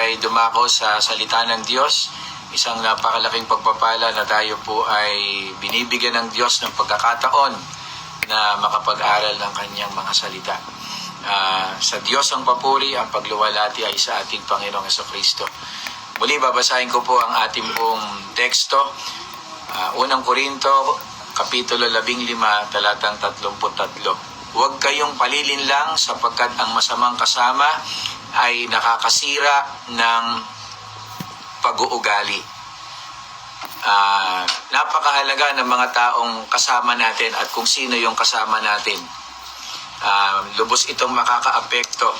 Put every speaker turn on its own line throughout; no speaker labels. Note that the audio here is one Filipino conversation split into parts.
ay dumako sa salita ng Diyos. Isang napakalaking pagpapala na tayo po ay binibigyan ng Diyos ng pagkakataon na makapag-aral ng kanyang mga salita. Sa Diyos ang papuri, ang pagluwalhati ay sa ating Panginoong Jesucristo. Muli, babasahin ko po ang ating pong teksto. Unang Korinto, Kapitulo 15, talatang 33. Huwag kayong palilinlang sapagkat ang masamang kasama ay nakakasira ng pag-uugali. Napakahalaga ng mga taong kasama natin at kung sino yung kasama natin. Lubos itong makakaapekto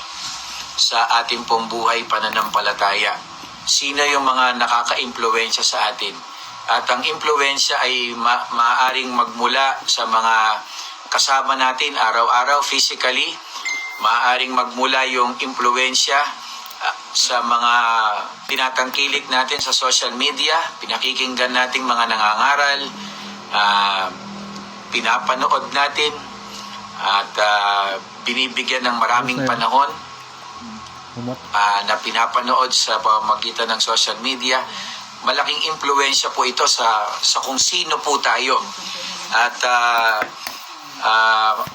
sa ating pong buhay pananampalataya. Sino yung mga nakaka-impluwensya sa atin? At ang impluwensya ay maaaring magmula sa mga kasama natin araw-araw physically. Maaaring magmula yung impluwensya sa mga tinatangkilik natin sa social media, pinakikinggan nating mga nangangaral, pinapanood natin, at binibigyan ng maraming panahon na pinapanood sa pamamagitan ng social media. Malaking impluwensya po ito sa kung sino po tayo. At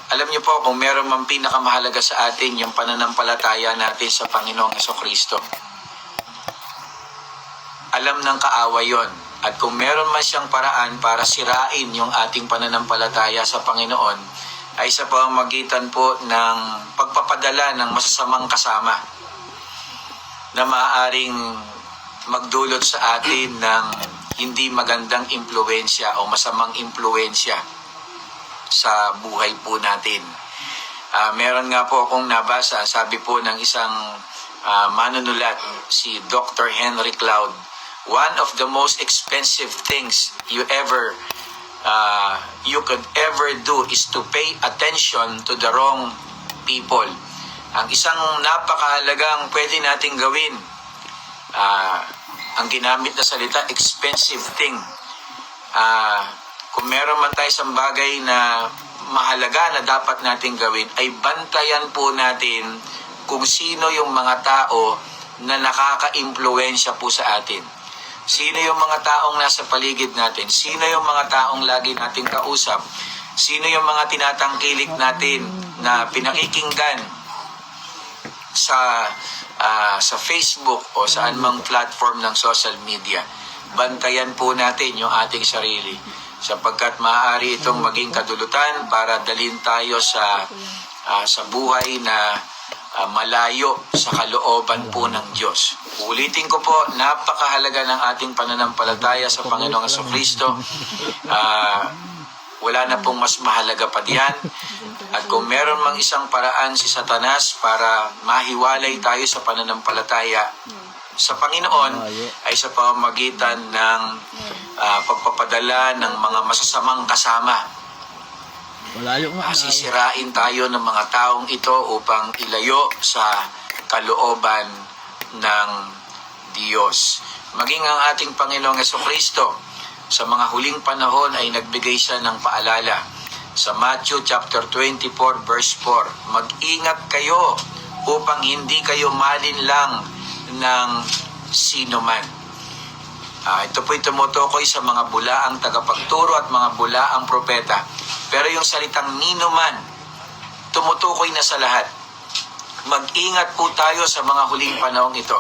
alam niyo po, kung meron mang pinakamahalaga sa atin, yung pananampalataya natin sa Panginoong Jesucristo. Alam ng kaaway yon. At kung meron man siyang paraan para sirain yung ating pananampalataya sa Panginoon, ay sa pamamagitan po ng pagpapadala ng masasamang kasama na maaaring magdulot sa atin ng hindi magandang impluwensya o masamang impluwensya sa buhay po natin. Meron nga po akong nabasa, sabi po ng isang manunulat, si Dr. Henry Cloud, one of the most expensive things you could ever do is to pay attention to the wrong people. Ang isang napakahalagang pwede nating gawin, ang ginamit na salita, expensive thing. Kung meron man tayo sa bagay na mahalaga na dapat nating gawin, ay bantayan po natin kung sino yung mga tao na nakaka-impluwensya po sa atin. Sino yung mga taong nasa paligid natin? Sino yung mga taong lagi nating kausap? Sino yung mga tinatangkilik natin na pinakikinggan sa Facebook o saan mang platform ng social media? Bantayan po natin yung ating sarili, sapagkat maaari itong maging kadulutan para dalhin tayo sa buhay na malayo sa kalooban po ng Diyos. Ulitin ko po, napakahalaga ng ating pananampalataya sa Panginoong Jesucristo. Wala na pong mas mahalaga pa diyan. At kung meron mang isang paraan si Satanas para mahiwalay tayo sa pananampalataya sa Panginoon, ay sa pamamagitan ng pagpapadala ng mga masasamang kasama. Sisirain tayo ng mga taong ito upang ilayo sa kalooban ng Diyos. Maging ang ating Panginoong Jesucristo sa mga huling panahon ay nagbigay siya ng paalala. Sa Matthew chapter 24 verse 4, mag-ingat kayo upang hindi kayo malinlang ng sino man. Ito po'y tumutukoy sa mga bulaang tagapagturo at mga bulaang propeta. Pero yung salitang nino man, tumutukoy na sa lahat. Mag-ingat po tayo sa mga huling panahong ito.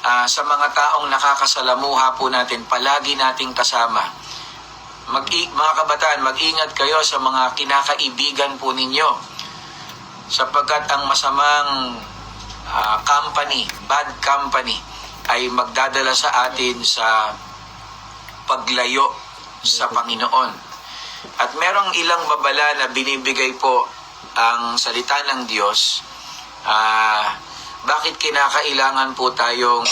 Sa mga taong nakakasalamuha po natin, palagi nating kasama. Mga kabataan, mag-ingat kayo sa mga kinakaibigan po ninyo. Sapagkat ang masamang company, bad company, ay magdadala sa atin sa paglayo sa Panginoon. At merong ilang babala na binibigay po ang salita ng Diyos. Bakit kinakailangan po tayong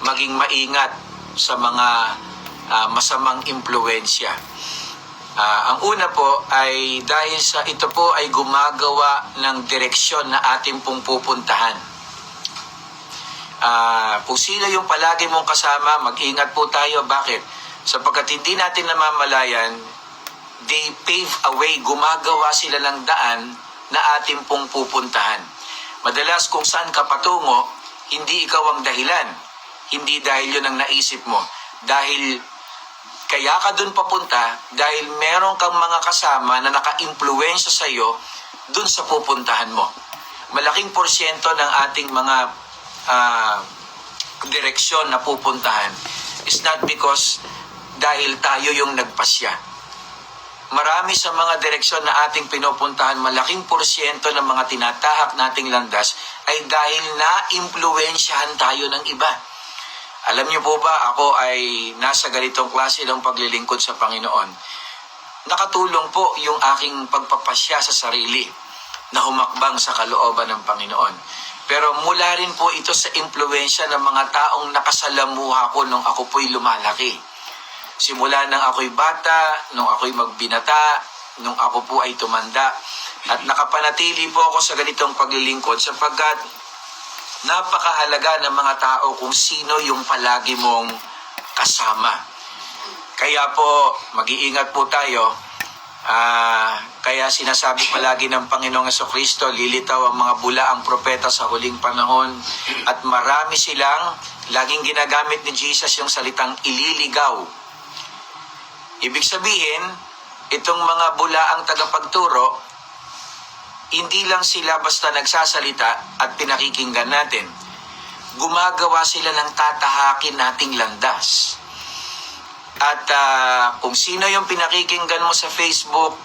maging maingat sa mga masamang impluwensya? Ang una po ay dahil sa ito po ay gumagawa ng direksyon na ating pong pupuntahan. Kung sila yung palagi mong kasama, mag-ingat po tayo. Bakit? Sapagkat hindi natin namamalayan, they pave a way, gumagawa sila ng daan na ating pong pupuntahan. Madalas kung saan ka patungo, Hindi ikaw ang dahilan. Hindi dahil yun ang naisip mo. Dahil kaya ka dun papunta dahil meron kang mga kasama na naka-impluwensya sa iyo dun sa pupuntahan mo. Malaking porsyento ng ating mga direksyon na pupuntahan is not because dahil tayo yung nagpasya. Marami sa mga direksyon na ating pinupuntahan, malaking porsyento ng mga tinatahak nating landas ay dahil na-impluwensyahan tayo ng iba. Alam niyo po ba, ako ay nasa ganitong klase ng paglilingkod sa Panginoon. Nakatulong po yung aking pagpapasya sa sarili na humakbang sa kalooban ng Panginoon. Pero mula rin po ito sa impluwensya ng mga taong nakasalamuha ko nung ako po'y lumalaki. Simula nang ako'y bata, nung ako'y magbinata, nung ako po ay tumanda. At nakapanatili po ako sa ganitong paglilingkod sapagkat napakahalaga ng mga tao kung sino yung palagi mong kasama. Kaya po, mag-iingat po tayo. Kaya sinasabi palagi ng Panginoong Jesucristo, lilitaw ang mga bulaang propeta sa huling panahon at marami silang laging ginagamit ni Jesus yung salitang ililigaw. Ibig sabihin, itong mga bulaang tagapagturo, hindi lang sila basta nagsasalita at pinakikinggan natin. Gumagawa sila ng tatahakin nating landas. At kung sino yung pinakikinggan mo sa Facebook,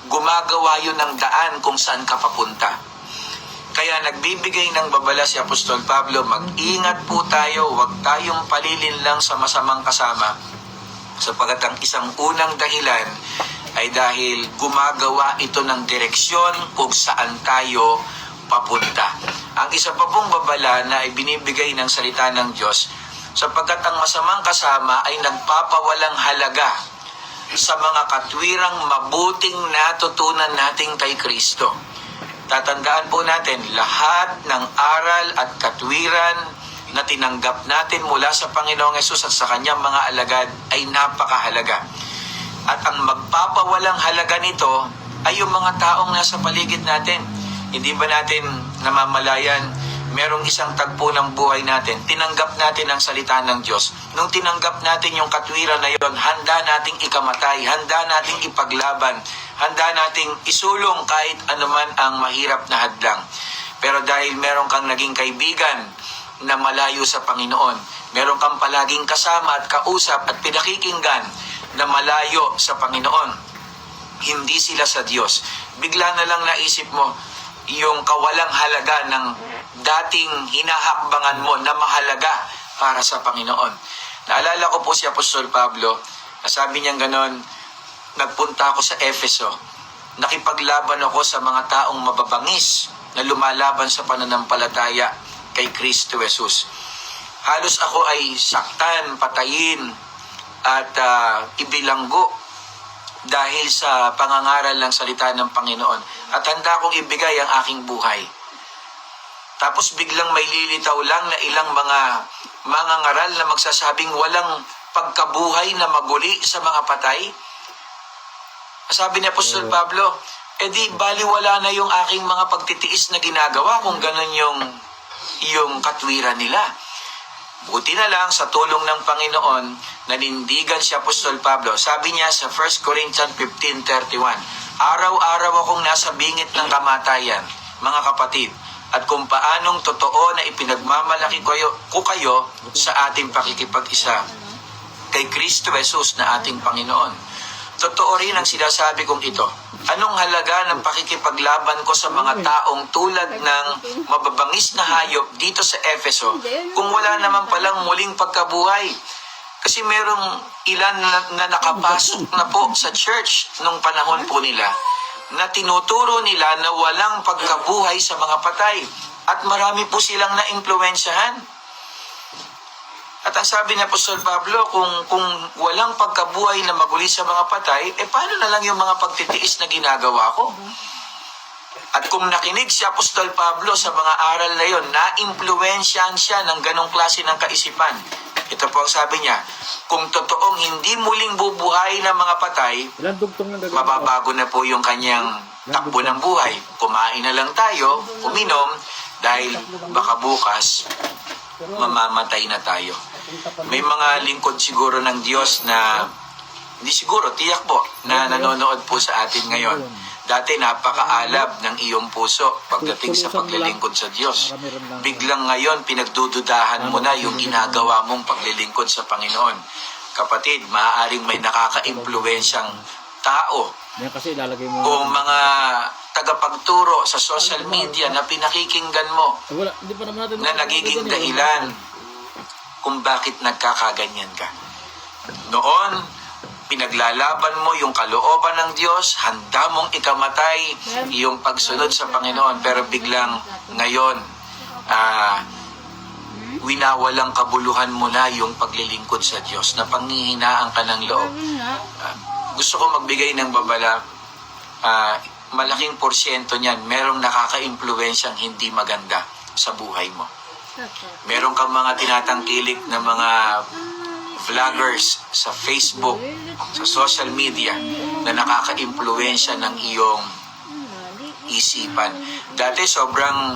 gumagawa yun ng daan kung saan ka papunta. Kaya nagbibigay ng babala si Apostol Pablo, mag-ingat po tayo, huwag tayong palilin lang sa masamang kasama. Sapagat ang isang unang dahilan ay dahil gumagawa ito ng direksyon kung saan tayo papunta. Ang isa pa pong babala na ibinibigay ng salita ng Diyos, sapagkat ang masamang kasama ay nagpapawalang halaga sa mga katwirang mabuting natutunan natin kay Kristo. Tatandaan po natin, lahat ng aral at katwiran na tinanggap natin mula sa Panginoong Hesus at sa kanyang mga alagad ay napakahalaga. At ang magpapawalang halaga nito ay yung mga taong nasa paligid natin. Hindi ba natin namamalayan, merong isang tagpo ng buhay natin, tinanggap natin ang salita ng Diyos. Nung tinanggap natin yung katwiran na yon, handa nating ikamatay, handa nating ipaglaban, handa nating isulong kahit anuman ang mahirap na hadlang. Pero dahil meron kang naging kaibigan na malayo sa Panginoon, meron kang palaging kasama at kausap at pinakikinggan na malayo sa Panginoon, hindi sila sa Diyos. Bigla na lang naisip mo yung kawalang halaga ng dating hinahakbangan mo na mahalaga para sa Panginoon. Naalala ko po si Apostol Pablo, sabi niyang ganon, nagpunta ako sa Efeso, nakipaglaban ako sa mga taong mababangis na lumalaban sa pananampalataya kay Kristo Jesus. Halos ako ay saktan, patayin, at ibilanggo dahil sa pangangaral ng salita ng Panginoon. At handa akong ibigay ang aking buhay. Tapos biglang may lilitaw lang na ilang mga mangangaral na magsasabing walang pagkabuhay na maguli sa mga patay. Sabi ni Apostol Pablo, edi baliwala na yung aking mga pagtitiis na ginagawa kung ganun yung katwiran nila. Buti na lang sa tulong ng Panginoon, nanindigan si Apostol Pablo. Sabi niya sa 1 Corinthians 15:31, araw-araw akong nasa bingit ng kamatayan, mga kapatid, at kung paanong totoo na ipinagmamalaki ko kayo sa ating pakikipag-isa kay Kristo Jesus na ating Panginoon. Totoo rin ang sinasabi kong ito. Anong halaga ng pakikipaglaban ko sa mga taong tulad ng mababangis na hayop dito sa Efeso kung wala naman palang muling pagkabuhay? Kasi merong ilan na nakapasok na po sa church nung panahon po nila na tinuturo nila na walang pagkabuhay sa mga patay. At marami po silang na-impluwensyahan. At ang sabi ni Apostol Pablo, kung walang pagkabuhay na maguli sa mga patay, paano na lang yung mga pagtitiis na ginagawa ko? At kung nakinig si Apostol Pablo sa mga aral na yon, na-impluwensyahan siya ng ganong klase ng kaisipan. Ito po ang sabi niya, kung totoong hindi muling bubuhay ng mga patay, mababago na po yung kanyang takbo ng buhay. Kumain na lang tayo, uminom, dahil baka bukas mamamatay na tayo. May mga lingkod siguro ng Diyos na, hindi siguro, tiyak po, na nanonood po sa atin ngayon. Dati napakaalab ng iyong puso pagdating sa paglilingkod sa Diyos. Biglang ngayon pinagdududahan mo na yung ginagawa mong paglilingkod sa Panginoon. Kapatid, maaaring may nakaka-impluwensyang tao o mga tagapagturo sa social media na pinakikinggan mo na nagiging dahilan kung bakit nagkakaganyan ka. Noon, pinaglalaban mo yung kalooban ng Diyos, handa mong ikamatay yung pagsunod sa Panginoon, pero biglang ngayon, winawalang kabuluhan mo na yung paglilingkod sa Diyos, na panghihinaan ka ng loob. Gusto ko magbigay ng babala, malaking porsyento niyan, merong nakaka-impluwensyang hindi maganda sa buhay mo. Meron kang mga tinatangkilik na mga vloggers sa Facebook, sa social media, na nakaka-impluwensya ng iyong isipan. Dati sobrang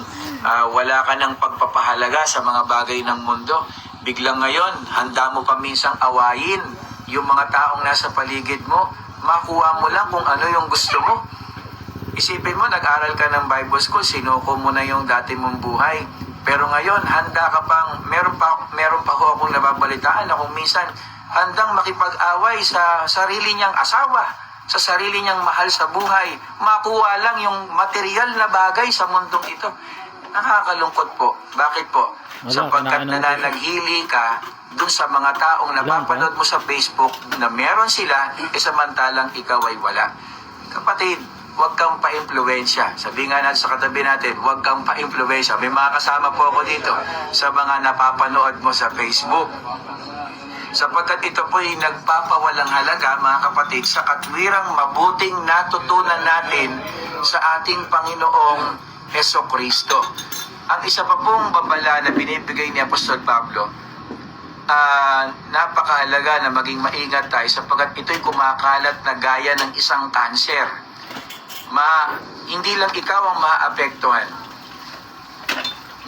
wala ka ng pagpapahalaga sa mga bagay ng mundo. Biglang ngayon, handa mo pa minsang awayin yung mga taong nasa paligid mo. Makuha mo lang kung ano yung gusto mo. Isipin mo, nag-aral ka ng Bible School, sinuko mo na yung dati mong buhay. Pero ngayon, handa ka pang, meron pa ho akong nababalitaan na kung minsan handang makipag-away sa sarili niyang asawa, sa sarili niyang mahal sa buhay, makuha lang yung material na bagay sa mundong ito. Nakakalungkot po. Bakit po? Sapagkat nananaghili ka dun sa mga taong napapanood mo sa Facebook na meron sila, samantalang ikaw ay wala. Kapatid, huwag kang pa-impluwensya. Sabi nga natin sa katabi natin, huwag kang pa-impluwensya. May mga kasama po ako dito sa mga napapanood mo sa Facebook. Sapagkat ito po ay nagpapawalang halaga, mga kapatid, sa katwirang mabuting natutunan natin sa ating Panginoong Hesukristo. Ang isa pa pong babala na binibigay ni Apostol Pablo, napakahalaga na maging maingat tayo sapagkat ito'y kumakalat na gaya ng isang kanser. Hindi lang ikaw ang maaapektuhan.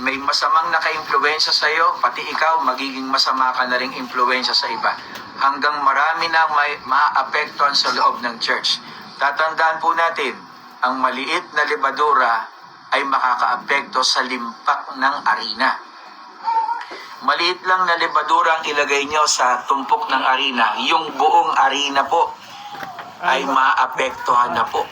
May masamang naka-impluwensya sa iyo, pati ikaw magiging masama ka na ring impluwensya sa iba. Hanggang marami na may maaapektuhan sa loob ng church. Tatandaan po natin, ang maliit na lebadura ay makakaapekto sa limpak ng arena. Maliit lang na lebadura ang ilagay nyo sa tumpok ng arena, yung buong arena po ay maapektuhan na po.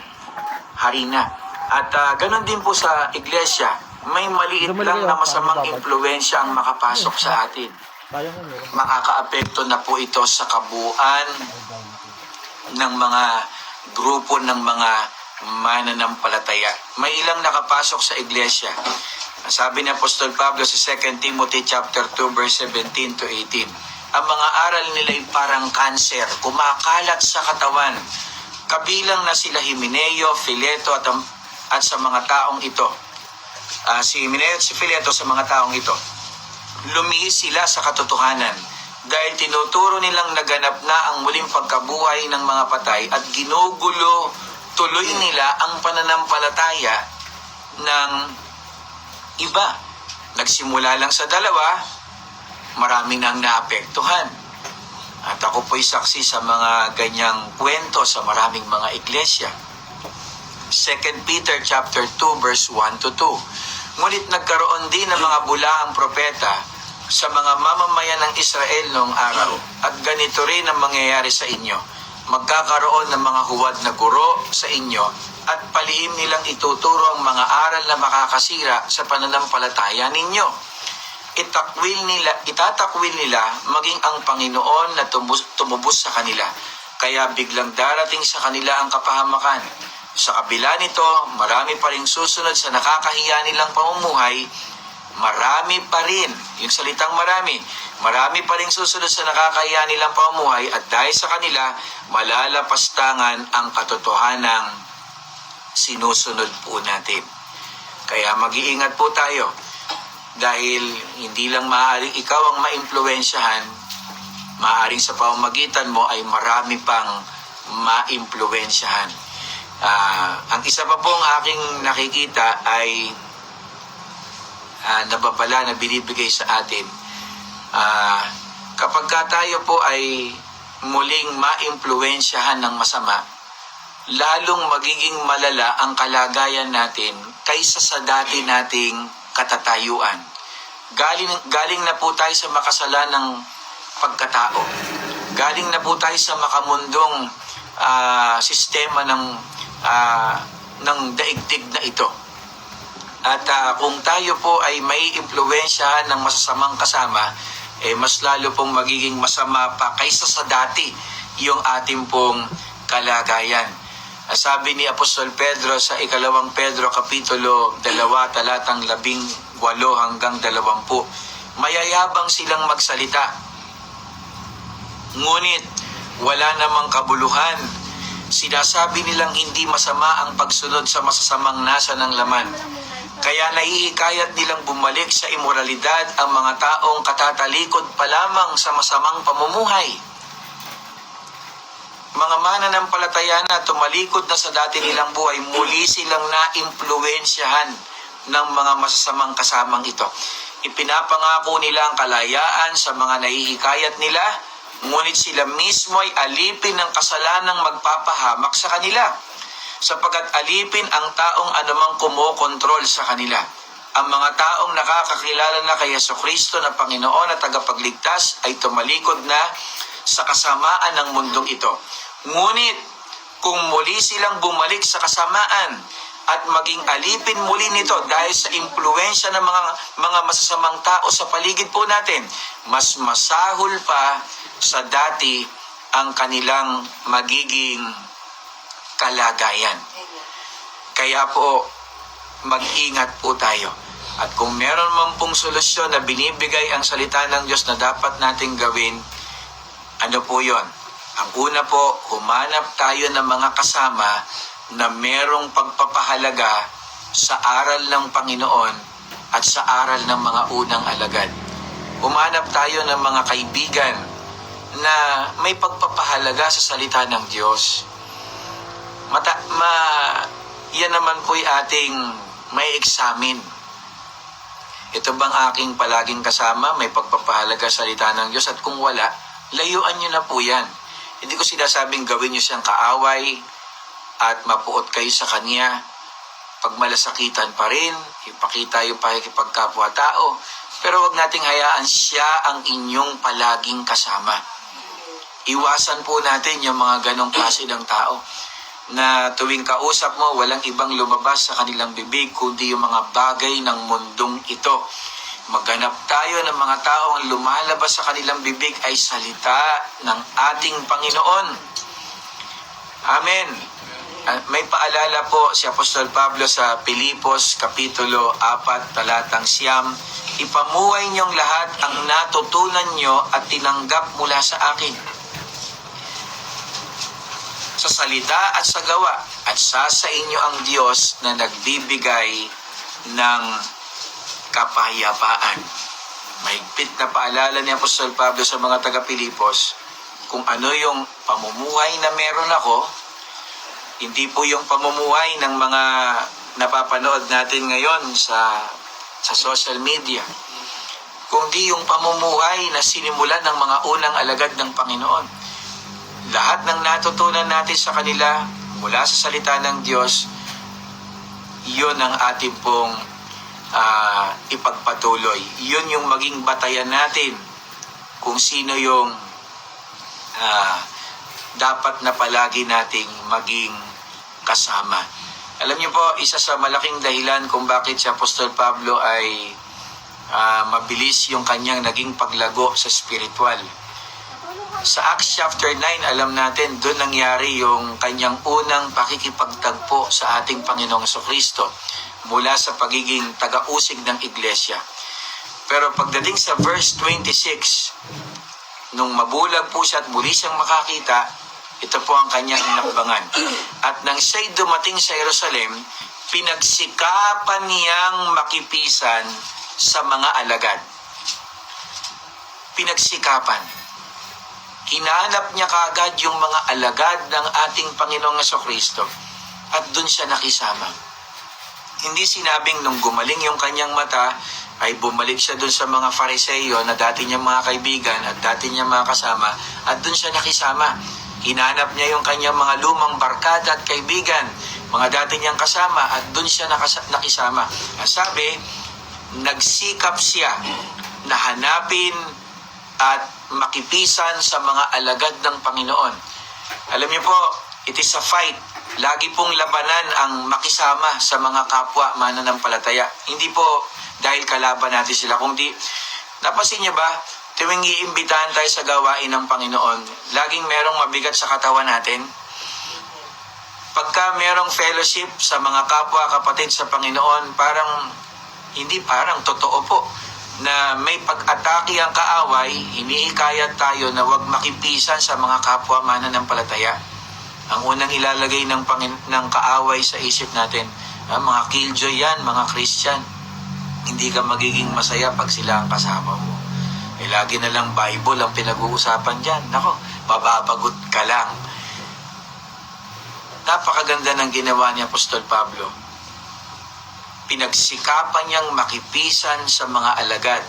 Harina. At ganun din po sa iglesia, may maliit lang na masamang impluwensya ang makapasok sa atin. Makakaapekto na po ito sa kabuuan ng mga grupo ng mga mananampalataya. May ilang nakapasok sa iglesia. Sabi ni Apostol Pablo sa 2 Timothy chapter 2 verse 17 to 18, ang mga aral nila ay parang kanser, kumakalat sa katawan. Kabilang na sila Himeneo, Fileto at sa mga taong ito. Si Himeneo at si Fileto sa mga taong ito. Lumihis sila sa katotohanan dahil tinuturo nilang naganap na ang muling pagkabuhay ng mga patay at ginugulo tuloy nila ang pananampalataya ng iba. Nagsimula lang sa dalawa, marami nang naapektuhan. At ako po'y saksi sa mga ganyang kwento sa maraming mga iglesia. 2 Peter chapter 2 verse 1 to 2. Ngunit nagkaroon din ng mga bulaang propeta sa mga mamamayan ng Israel noong araw. At ganito rin ang mangyayari sa inyo. Magkakaroon ng mga huwad na guro sa inyo at palihim nilang ituturo ang mga aral na makakasira sa pananampalataya ninyo. Itatakwil nila maging ang Panginoon na tumubos sa kanila. Kaya biglang darating sa kanila ang kapahamakan. Sa kabila nito, marami pa rin susunod sa nakakahiya nilang pamumuhay. Marami pa rin, yung salitang marami pa rin susunod sa nakakahiya nilang pamumuhay at dahil sa kanila, malalapastangan ang katotohanang sinusunod po natin. Kaya mag-iingat po tayo. Dahil hindi lang maaaring ikaw ang maimpluwensyahan, maaaring sa pamamagitan mo ay marami pang maimpluwensyahan. Ang isa pa pong aking nakikita ay nababala na binibigay sa atin. Kapag tayo po ay muling maimpluwensyahan ng masama, lalong magiging malala ang kalagayan natin kaysa sa dati nating katatayuan. Galing na po tayo sa makasalanang pagkatao. Galing na po tayo sa makamundong sistema ng daigdig na ito. At kung tayo po ay may impluwensyahan ng masasamang kasama, mas lalo pong magiging masama pa kaysa sa dati yung ating pong kalagayan. Sabi ni Apostol Pedro sa 2 Pedro Kapitulo 2, talatang 18 hanggang 20, mayayabang silang magsalita, ngunit wala namang kabuluhan. Sinasabi nilang hindi masama ang pagsunod sa masasamang nasa ng laman. Kaya naihikayat nilang bumalik sa imoralidad ang mga taong katatalikod pa lamang sa masamang pamumuhay. Mga mananampalataya na tumalikod na sa dati nilang buhay, muli silang naimpluwensyahan ng mga masasamang kasamang ito. Ipinapangako nila ang kalayaan sa mga nahihikayat nila, ngunit sila mismo ay alipin ng kasalanang magpapahamak sa kanila, sapagkat alipin ang taong anumang kumokontrol sa kanila. Ang mga taong nakakakilala na kay Jesucristo na Panginoon at tagapagligtas ay tumalikod na sa kasamaan ng mundong ito. Ngunit kung muli silang bumalik sa kasamaan at maging alipin muli nito dahil sa impluwensya ng mga masasamang tao sa paligid po natin, mas masahol pa sa dati ang kanilang magiging kalagayan. Kaya po, mag-ingat po tayo. At kung meron man pong solusyon na binibigay ang salita ng Diyos na dapat nating gawin, ano po yon? Ang una po, humanap tayo ng mga kasama na merong pagpapahalaga sa aral ng Panginoon at sa aral ng mga unang alagad. Humanap tayo ng mga kaibigan na may pagpapahalaga sa salita ng Diyos. Yan naman po'y ating may examine. Ito bang aking palaging kasama, may pagpapahalaga sa salita ng Diyos? At kung wala, layuan nyo na po yan. Hindi ko sinasabing gawin nyo siyang kaaway at mapuot kayo sa Kanya. Pag malasakitan pa rin, ipakita yung pakikipagkapwa-tao. Pero wag nating hayaan siya ang inyong palaging kasama. Iwasan po natin yung mga ganong klase ng tao na tuwing kausap mo, walang ibang lumabas sa kanilang bibig kundi yung mga bagay ng mundong ito. Maghanap tayo ng mga taong lumalabas sa kanilang bibig ay salita ng ating Panginoon. Amen. May paalala po si Apostol Pablo sa Pilipos Kapitulo 4, talatang 9, ipamuhay niyong lahat ang natutunan niyo at tinanggap mula sa akin, sa salita at sa gawa, at sa inyo ang Diyos na nagbibigay ng kapayapaan. Mahigpit na paalala ni Apostol Pablo sa mga taga-Pilipos kung ano yung pamumuhay na meron ako. Hindi po yung pamumuhay ng mga napapanood natin ngayon sa social media, kundi yung pamumuhay na sinimulan ng mga unang alagad ng Panginoon. Lahat ng natutunan natin sa kanila mula sa salita ng Diyos, yun ang ating pong ipagpatuloy. Yun yung maging batayan natin kung sino yung dapat na palagi nating maging kasama. Alam niyo po, isa sa malaking dahilan kung bakit si Apostol Pablo ay mabilis yung kanyang naging paglago sa spiritual. Sa Acts chapter 9, alam natin, doon nangyari yung kanyang unang pakikipagtagpo sa ating Panginoong Jesucristo mula sa pagiging taga-usig ng iglesia. Pero pagdating sa verse 26, nung mabulag po siya at muli siyang makakita, ito po ang kanyang inakbangan. At nang siya'y dumating sa Jerusalem, pinagsikapan niyang makipisan sa mga alagad. Pinagsikapan. Hinahanap niya kaagad yung mga alagad ng ating Panginoong Jesucristo at dun siya nakisama. Hindi sinabing nung gumaling yung kanyang mata, ay bumalik siya dun sa mga Fariseo na dati niyang mga kaibigan at dati niyang mga kasama at dun siya nakisama. Hinanap niya yung kanyang mga lumang barkada at kaibigan, mga dati niyang kasama at dun siya nakisama. Ang sabi, nagsikap siya na hanapin at makipisan sa mga alagad ng Panginoon. Alam niyo po, it is a fight. Lagi pong labanan ang makisama sa mga kapwa mananampalataya. Hindi po dahil kalaban natin sila, kundi napansin niyo ba, tuwing iimbitahan tayo sa gawain ng Panginoon, laging merong mabigat sa katawan natin. Pagka merong fellowship sa mga kapwa kapatid sa Panginoon, parang totoo po na may pag-atake ang kaaway, iniikayat tayo na huwag makipisan sa mga kapwa mananampalataya. Ang unang ilalagay ng kaaway sa isip natin, mga killjoy yan, mga Christian. Hindi ka magiging masaya pag sila ang kasama mo. Lagi na lang Bible ang pinag-uusapan dyan. Nako, mababagot ka lang. Napakaganda ng ginawa ni Apostol Pablo. Pinagsikapan niyang makipisan sa mga alagad.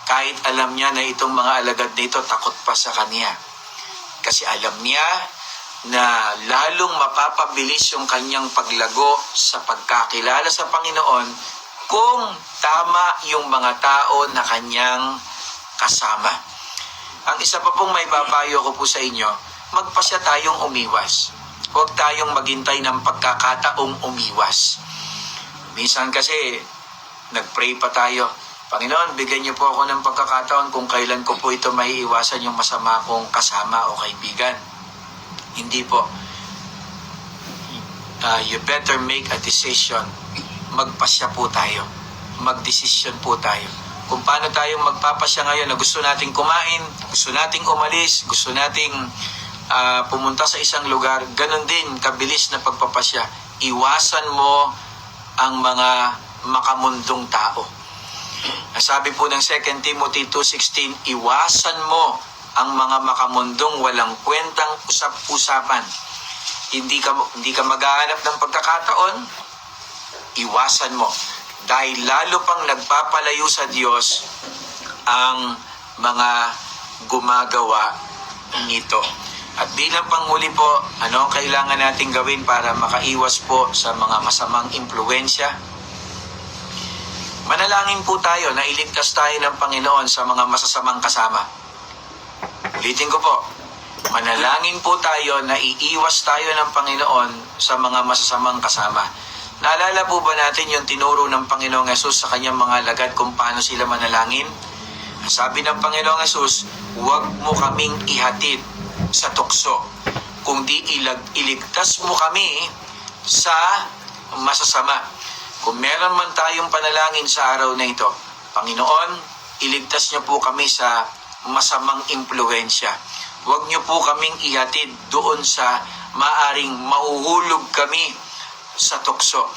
Kahit alam niya na itong mga alagad na ito takot pa sa kanya. Kasi alam niya na lalong mapapabilis yung kanyang paglago sa pagkakilala sa Panginoon kung tama yung mga tao na kanyang kasama. Ang isa pa pong may papayo ko po sa inyo, magpasya tayong umiwas. Huwag tayong maghintay ng pagkakataong umiwas. Minsan kasi, nagpray pa tayo, Panginoon, bigyan niyo po ako ng pagkakataon kung kailan ko po ito maiiwasan yung masama kong kasama o kaibigan. Hindi po. You better make a decision. Magpasya po tayo. Magdesisyon po tayo. Kung paano tayong magpapasya ngayon na gusto nating kumain, gusto nating umalis, gusto nating pumunta sa isang lugar, ganun din, kabilis na pagpapasya. Iwasan mo ang mga makamundong tao. Sabi po ng 2 Timothy 2:16, iwasan mo ang mga makamundong walang kwentang usap-usapan. Hindi ka maghahanap ng pagkakataon, iwasan mo. Dahil lalo pang nagpapalayo sa Diyos ang mga gumagawa nito. At bilang panghuli po, ano ang kailangan natin gawin para makaiwas po sa mga masamang impluensya? Manalangin po tayo na iligtas tayo ng Panginoon sa mga masasamang kasama. Ulitin ko po, manalangin po tayo na iiwas tayo ng Panginoon sa mga masasamang kasama. Naalala po ba natin yung tinuro ng Panginoong Hesus sa kanyang mga alagad kung paano sila manalangin? Sabi ng Panginoong Hesus, huwag mo kaming ihatid sa tukso, kundi iligtas mo kami sa masasama. Kung meron man tayong panalangin sa araw na ito, Panginoon, iligtas niyo po kami sa masamang impluensya. Huwag niyo po kaming ihatid doon sa maaring mahuhulog kami sa tukso.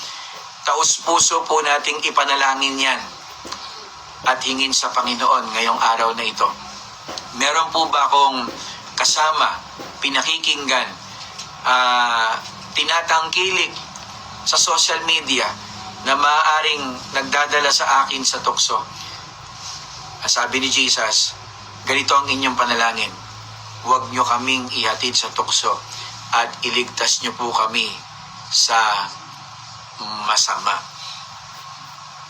Taos-puso po nating ipanalangin yan at hingin sa Panginoon ngayong araw na ito. Meron po ba akong kasama, pinakikinggan, tinatangkilik sa social media na maaaring nagdadala sa akin sa tukso? Sabi ni Jesus, ganito ang inyong panalangin, huwag nyo kaming ihatid sa tukso at iligtas nyo po kami sa masama.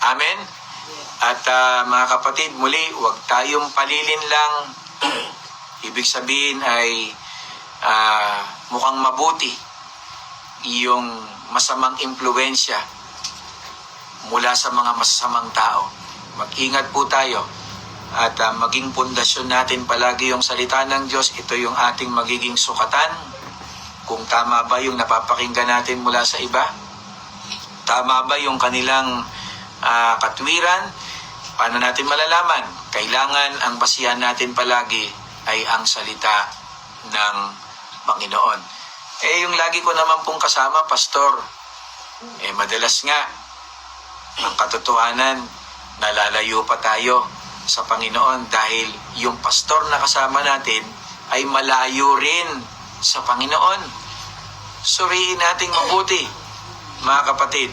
Amen? At mga kapatid, muli, huwag tayong palilin lang. Ibig sabihin ay mukhang mabuti yung masamang impluensya mula sa mga masasamang tao. Mag-ingat po tayo at maging pundasyon natin palagi yung salita ng Diyos. Ito yung ating magiging sukatan. Kung tama ba yung napapakinggan natin mula sa iba? Tama ba yung kanilang katwiran? Paano natin malalaman? Kailangan ang basihan natin palagi ay ang salita ng Panginoon. Yung lagi ko naman pong kasama, pastor, madalas nga, ang katotohanan, nalalayo pa tayo sa Panginoon dahil yung pastor na kasama natin ay malayo rin sa Panginoon. Suriin nating mabuti mga kapatid,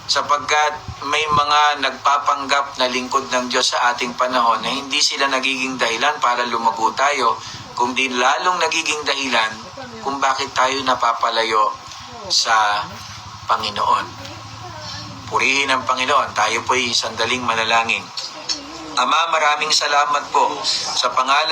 sapagkat may mga nagpapanggap na lingkod ng Diyos sa ating panahon na hindi sila nagiging dahilan para lumago tayo, kundi lalong nagiging dahilan kung bakit tayo napapalayo sa Panginoon. Purihin ang Panginoon. Tayo po'y sandaling manalangin. Ama, maraming salamat po sa pangalan